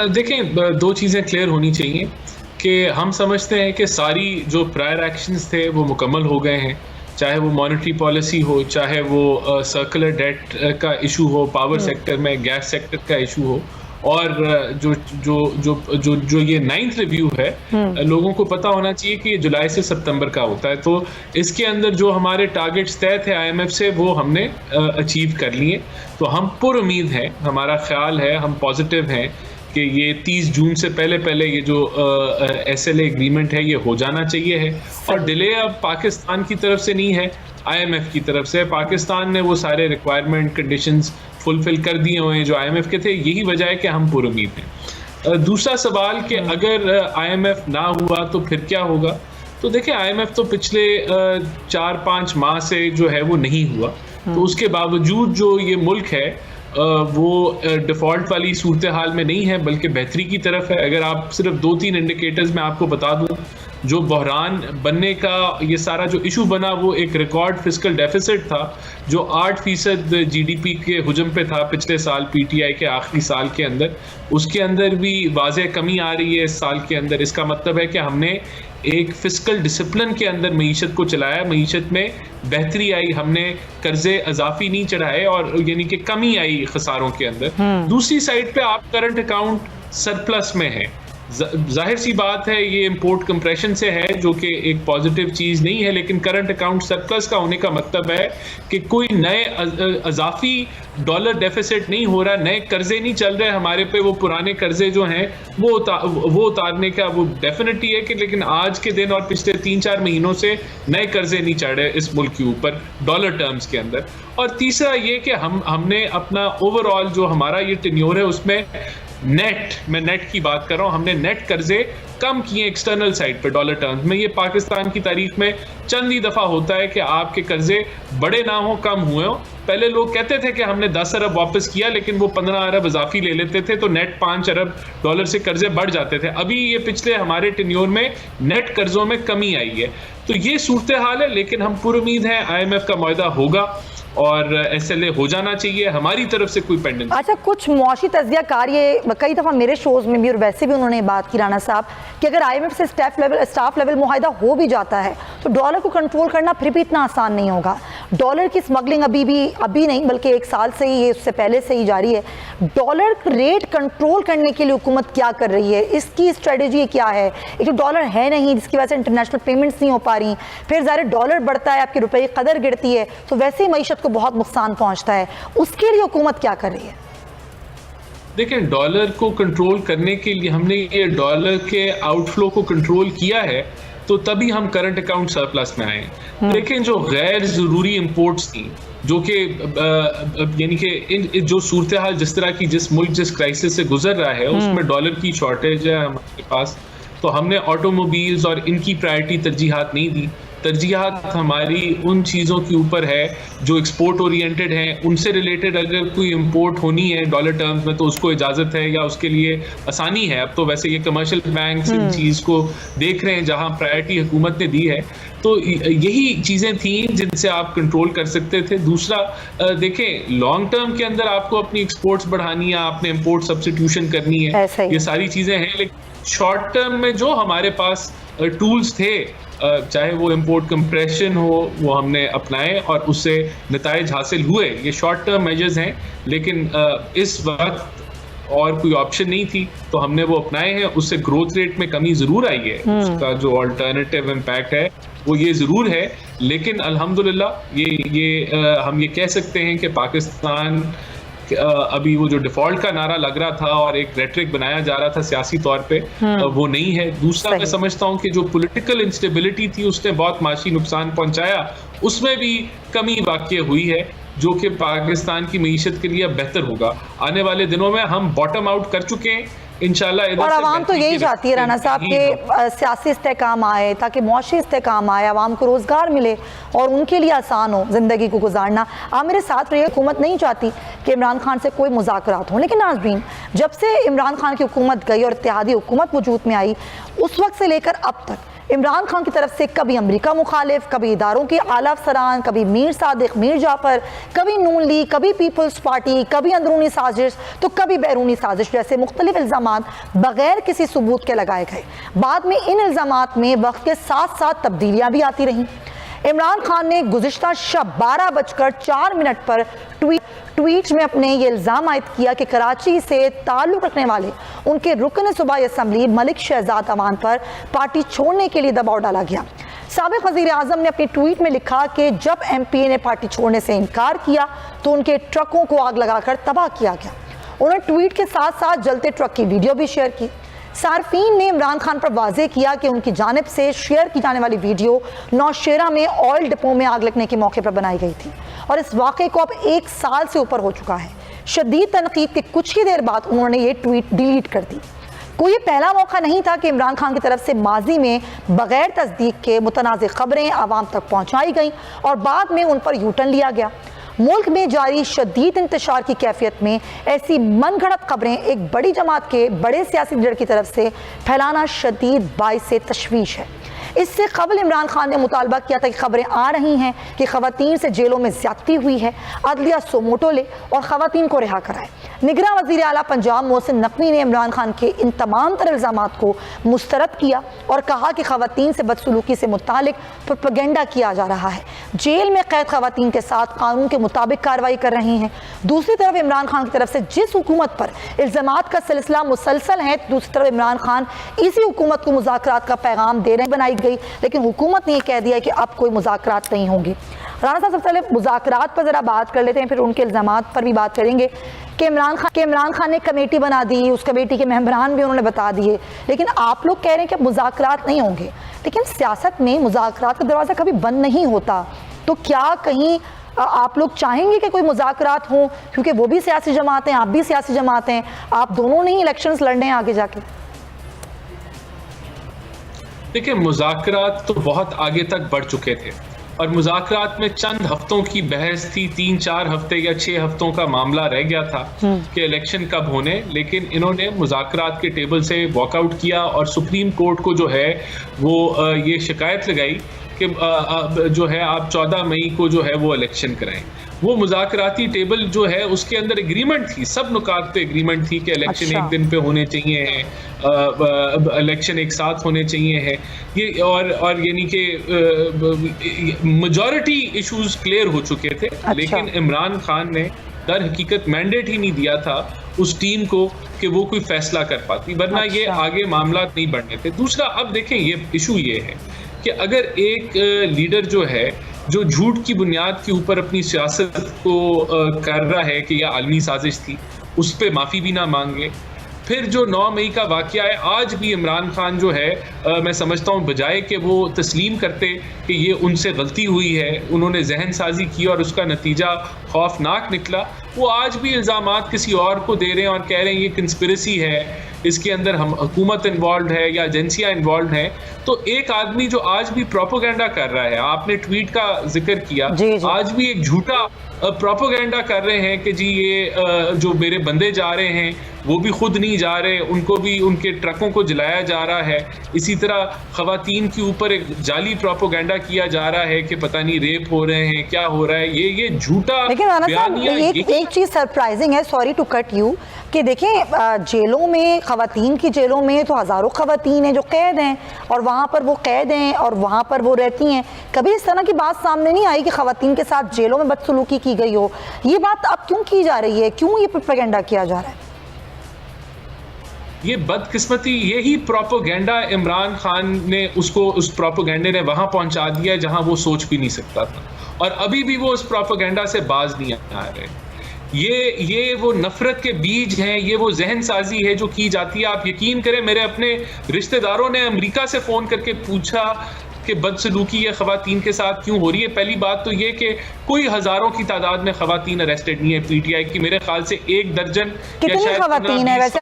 देखें, दो चीज़ें क्लियर होनी चाहिए कि हम समझते हैं कि सारी जो प्रायर एक्शंस थे वो मुकम्मल हो गए हैं, चाहे वो मॉनेटरी पॉलिसी हो, चाहे वो सर्कुलर डेट का इशू हो, पावर सेक्टर में गैस सेक्टर का इशू हो, और जो जो जो जो जो ये 9th रिव्यू है, लोगों को पता होना चाहिए कि ये जुलाई से सितंबर का होता है। तो इसके अंदर जो हमारे टारगेट्स तय थे IMF से वो हमने अचीव कर लिए। तो हम पुर उम्मीद हैं, हमारा ख्याल है, हम पॉजिटिव हैं कि ये 30 जून से पहले ये जो SLA एग्रीमेंट है ये हो जाना चाहिए है। और डिले अब पाकिस्तान की तरफ से नहीं है, IMF की तरफ से। पाकिस्तान ने वो सारे रिक्वायरमेंट कंडीशंस फुलफिल कर दिए हुए हैं जो IMF के थे, यही वजह है कि हम पुरुमीद हैं। दूसरा सवाल कि अगर IMF ना हुआ तो फिर क्या होगा, तो देखिए IMF तो पिछले 4-5 माह से जो है वो नहीं हुआ, तो उसके बावजूद जो ये मुल्क है वो डिफ़ॉल्ट वाली सूरत हाल में नहीं है, बल्कि बेहतरी की तरफ है। अगर आप सिर्फ 2-3 इंडिकेटर्स में आपको बता दूं, जो बहरान बनने का ये सारा जो इशू बना वो एक रिकॉर्ड फिस्कल डेफिसिट था जो 8% GDP के हुजम पे था पिछले साल PTI के आखिरी साल के अंदर। उसके अंदर भी वाज़ेह कमी आ रही है इस साल के अंदर। इसका मतलब है कि हमने एक फिस्कल डिसिप्लिन के अंदर मईशत को चलाया, मईशत में बेहतरी आई, हमने कर्जे अजाफी नहीं चढ़ाए और यानी कि कमी आई खसारों के अंदर। दूसरी साइड पे आप करंट अकाउंट सरप्लस में है। जाहिर सी बात है ये इंपोर्ट कंप्रेशन से है जो कि एक पॉजिटिव चीज़ नहीं है, लेकिन करंट अकाउंट सरप्लस का होने का मतलब है कि कोई नए अजाफी डॉलर डेफिसिट नहीं हो रहा, नए कर्जे नहीं चल रहे हमारे पे। वो पुराने कर्जे जो हैं वो उतारने का वो डेफिनेटली है कि, लेकिन आज के दिन और पिछले 3-4 महीनों से नए कर्जे नहीं चढ़ रहे इस मुल्क के ऊपर डॉलर टर्म्स के अंदर। और तीसरा ये कि हमने अपना ओवरऑल जो हमारा ये टेन्योर है उसमें मैं नेट की बात कर रहा हूँ, हमने नेट कर्जे कम किए एक्सटर्नल साइड पे डॉलर टर्म्स में। ये पाकिस्तान की तारीख में चंद ही दफ़ा होता है कि आपके कर्जे बड़े ना हो, कम हुए हो। पहले लोग कहते थे कि हमने 10 अरब वापस किया, लेकिन वो 15 अरब इजाफी ले लेते थे, तो नेट 5 अरब डॉलर से कर्जे बढ़ जाते थे। अभी ये पिछले हमारे टेन्योर में नेट कर्जों में कमी आई है। तो ये सूरत हाल है, लेकिन हम पुरुमीद हैं IMF का मुआहदा होगा और SLA हो जाना चाहिए, हमारी तरफ से कोई पेंडेंस। अच्छा, कुछ मुआशी तज्जियाकार ये कई दफ़ा मेरे शोज़ में भी और वैसे भी उन्होंने बात की राना साहब कि अगर IMF से स्टाफ लेवल मुआहदा हो भी जाता है तो डॉलर को कंट्रोल करना फिर भी इतना आसान नहीं होगा। डॉलर की स्मगलिंग अभी नहीं बल्कि 1 साल से ही, उससे पहले से ही जारी है। डॉलर रेट कंट्रोल करने के लिए हुकूमत क्या कर रही है, इसकी स्ट्रेटजी क्या है? एक तो डॉलर है नहीं जिसकी वजह से इंटरनेशनल पेमेंट्स नहीं हो पा रही, फिर ज़ाहिर डॉलर बढ़ता है, आपके रुपए की कदर गिरती है, तो वैसे ही मईशत को बहुत नुकसान पहुंचता है। उसके लिए हुकूमत क्या कर रही है? देखें, डॉलर को कंट्रोल करने के लिए हमने ये डॉलर के आउटफ्लो को कंट्रोल किया है, तो तभी हम करंट अकाउंट सरप्लस में आए। देखें, जो गैर ज़रूरी इंपोर्ट्स थी, जो कि यानी कि जो सूरत हाल जिस तरह की जिस मुल्क जिस क्राइसिस से गुजर रहा है उसमें डॉलर की शॉर्टेज है हमारे पास, तो हमने ऑटोमोबाइल्स और इनकी प्रायोरिटी तरजीहात नहीं दी। तरजीहात हमारी उन चीज़ों के ऊपर है जो एक्सपोर्ट ओरिएंटेड हैं, उनसे रिलेटेड अगर कोई इंपोर्ट होनी है डॉलर टर्म्स में तो उसको इजाज़त है या उसके लिए आसानी है। अब तो वैसे ये कमर्शियल बैंक इन चीज़ को देख रहे हैं जहां प्रायोरिटी हुकूमत ने दी है, तो यही चीज़ें थी जिनसे आप कंट्रोल कर सकते थे। दूसरा, देखें, लॉन्ग टर्म के अंदर आपको अपनी एक्सपोर्ट्स बढ़ानी है, आपने इंपोर्ट सब्स्टिट्यूशन करनी है, ये सारी चीज़ें हैं। लेकिन शॉर्ट टर्म में जो हमारे पास टूल्स थे, चाहे वो इंपोर्ट कंप्रेशन हो, वो हमने अपनाए और उससे नताइज हासिल हुए। ये शॉर्ट टर्म मेजर्स हैं, लेकिन इस वक्त और कोई ऑप्शन नहीं थी तो हमने वो अपनाए हैं। उससे ग्रोथ रेट में कमी ज़रूर आई है, उसका जो अल्टरनेटिव इम्पैक्ट है वो ये ज़रूर है, लेकिन अल्हम्दुलिल्लाह हम ये कह सकते हैं कि पाकिस्तान अभी वो जो डिफॉल्ट का नारा लग रहा था और एक रेटरिक बनाया जा रहा था सियासी तौर पे, वो नहीं है। दूसरा, मैं समझता हूँ कि जो पॉलिटिकल इंस्टेबिलिटी थी उसने बहुत माशी नुकसान पहुंचाया, उसमें भी कमी वाक़ई हुई है जो कि पाकिस्तान की मईशत के लिए बेहतर होगा। आने वाले दिनों में हम बॉटम आउट कर चुके हैं इंशाल्लाह। और आवाम तो यही चाहती है राना साहब के सियासी इस्तेहकाम आए ताकि मुआशी इस्तेहकाम आए, आवाम को रोज़गार मिले और उनके लिए आसान हो ज़िंदगी को गुजारना। आप मेरे साथ रहिए, हुकूमत नहीं चाहती कि इमरान खान से कोई मुज़ाकरात हों, लेकिन नाज़रीन, जब से इमरान खान की हुकूमत गई और इत्तेहादी हुकूमत वजूद में आई, उस वक्त से लेकर अब तक इमरान खान की तरफ से कभी अमेरिका मुखालिफ, कभी इदारों के आला अफसरान, कभी मीर सादिक, मीर जाफर, कभी नून लीग, कभी पीपल्स पार्टी, कभी अंदरूनी साजिश तो कभी बैरूनी साजिश जैसे मुख्तलिफ इल्ज़ामात बगैर किसी सबूत के लगाए गए। बाद में इन इल्ज़ामात में वक्त के साथ साथ तब्दीलियाँ भी आती रहीं। इमरान खान ने गुज़िश्ता शब 12:04 पर ट्वीट में अपने ये इल्ज़ाम आयद किया कि कराची से ताल्लुक़ रखने वाले उनके रुकन सूबाई असम्बली मलिक शहजाद अमान पर पार्टी छोड़ने के लिए दबाव डाला गया। साबिक़ वज़ीर आज़म ने अपने ट्वीट में लिखा कि जब MPA ने पार्टी छोड़ने से इनकार किया तो उनके ट्रकों को आग लगाकर तबाह किया गया। उन्होंने ट्वीट के साथ साथ जलते ट्रक की वीडियो भी शेयर की। सार्फिन ने इमरान खान पर वाज़ेह किया कि उनकी जानिब से शेयर की जाने वाली वीडियो नौशेरा में ऑयल डिपो में आग लगने के मौके पर बनाई गई थी और इस वाक़े को अब 1 साल से ऊपर हो चुका है। शदीद तनकीद के कुछ ही देर बाद उन्होंने ये ट्वीट डिलीट कर दी। कोई ये पहला मौका नहीं था कि इमरान खान की तरफ से माजी में बगैर तस्दीक के मुतनाज़िर खबरें आवाम तक पहुँचाई गईं और बाद में उन पर यूटर्न लिया गया। मुल्क में जारी शदीद इंतशार की कैफियत में ऐसी मनगढ़ंत खबरें एक बड़ी जमात के बड़े सियासी लीडर की तरफ से फैलाना शदीद बाइस तशवीश है। इससे कबल इमरान खान ने मुतालबा किया था कि खबरें आ रही हैं कि ख़वातीन से जेलों में ज़्यादती हुई है, अदलिया सोमोटो ले और ख़वातीन को रिहा कराए। निगरां वज़ीर आला पंजाब मोहसिन नकवी ने इमरान खान के इन तमाम तर इल्ज़ामात को मुस्तरद किया और कहा कि ख़वातीन से बदसलूकी से मुतालिक प्रोपेगेंडा किया जा रहा है। जेल में कैद ख़वातीन के साथ कानून के मुताबिक कार्रवाई कर रही हैं। दूसरी तरफ इमरान खान की तरफ से जिस हुकूमत पर इल्ज़ामात का सिलसिला मुसलसल है, दूसरी तरफ इमरान खान इसी हुकूमत को मुज़ाकरात का पैगाम दे रहे बनाई गई, लेकिन हुकूमत ने यह कह दिया कि अब कोई मुज़ाकरात नहीं होंगे। राना साहब, सबसे पहले मुज़ाकरात पर ज़रा बात कर लेते हैं, फिर उनके इल्ज़ामात पर भी बात करेंगे कि इमरान खान ने कमेटी बना दी, उस कमेटी के मेंबरान भी उन्होंने बता दिए, लेकिन आप लोग कह रहे हैं कि मुज़ाकरात नहीं होंगे। लेकिन सियासत में मुज़ाकरात का दरवाज़ा कभी बंद नहीं होता, तो क्या कहीं आप लोग चाहेंगे कि कोई मुज़ाकरात हों, क्योंकि वो भी सियासी जमात हैं, आप भी सियासी जमात हैं, आप दोनों ने ही इलेक्शंस लड़ने हैं आगे जाके? देखिए, मुज़ाकरात तो बहुत आगे तक बढ़ चुके थे और मुज़ाकरात में चंद हफ्तों की बहस थी, 3-4 हफ्ते या 6 हफ्तों का मामला रह गया था कि इलेक्शन कब होने, लेकिन इन्होंने मुज़ाकरात के टेबल से वॉकआउट किया और सुप्रीम कोर्ट को जो है वो ये शिकायत लगाई कि जो है आप 14 मई को जो है वो इलेक्शन कराएं। वो मुज़ाकराती टेबल जो है उसके अंदर एग्रीमेंट थी, सब नुकात पे एग्रीमेंट थी कि इलेक्शन एक दिन पे होने चाहिए हैं, इलेक्शन एक साथ होने चाहिए हैं, ये और यानी कि मेजॉरिटी इश्यूज क्लियर हो चुके थे। लेकिन इमरान खान ने दर हकीकत मैंडेट ही नहीं दिया था उस टीम को कि वो कोई फैसला कर पाती, वरना ये आगे मामला नहीं बढ़ने थे। दूसरा, अब देखें, ये इशू ये है कि अगर एक लीडर जो है जो झूठ की बुनियाद के ऊपर अपनी सियासत को कर रहा है कि यह आलमी साजिश थी, उस पर माफ़ी भी ना मांगे, फिर जो 9 मई का वाक़या है, आज भी इमरान खान जो है मैं समझता हूँ बजाय कि वो तस्लीम करते कि ये उनसे गलती हुई है, उन्होंने जहन साजी की और उसका नतीजा खौफनाक निकला, वो आज भी इल्ज़ामात किसी और को दे रहे हैं और कह रहे हैं ये कंस्पिरेसी है, इसके अंदर हम हुकूमत इन्वॉल्व है या एजेंसियाँ इन्वॉल्व हैं। तो एक आदमी जो आज भी प्रोपोगेंडा कर रहा है, आपने ट्वीट का जिक्र किया, आज भी एक झूठा प्रोपोगेंडा कर रहे हैं कि जी ये जो मेरे बंदे जा रहे हैं वो भी खुद नहीं जा रहे, उनको भी उनके ट्रकों को जलाया जा रहा है। इसी तरह ख़वातीन के ऊपर एक जाली प्रोपोगेंडा किया जा रहा है कि पता नहीं रेप हो रहे हैं, क्या हो रहा है, ये झूठा। लेकिन राना साहब, एक चीज़ सरप्राइजिंग है, सॉरी टू कट यू, कि देखें जेलों में, ख़वातीन की जेलों में तो हज़ारों ख़वातीन हैं जो कैद हैं और वहाँ पर वो कैद हैं और वहाँ पर वो रहती हैं। कभी इस तरह की बात सामने नहीं आई कि ख़वातीन के साथ जेलों में बदसलूकी की गई हो। ये बात अब क्यों की जा रही है, क्यों ये प्रोपेगेंडा किया जा रहा है? ये बदकिस्मती, यही प्रोपोगेंडा इमरान खान ने उस प्रोपोगेंडे ने वहाँ पहुँचा दिया जहाँ वो सोच भी नहीं सकता था, और अभी भी वो उस प्रोपोगेंडा से बाज नहीं आ रहे। ये वो नफरत के बीज हैं, ये वो जहन साजी है जो की जाती है। आप यकीन करें, मेरे अपने रिश्तेदारों ने अमेरिका से फ़ोन करके पूछा कि बदसलूकी ये ख़वातीन के साथ क्यों हो रही है। पहली बात तो ये कि कोई हज़ारों की तादाद में ख़वातीन अरेस्टेड नहीं है PTI की, मेरे ख्याल से 1 दर्जन या शायद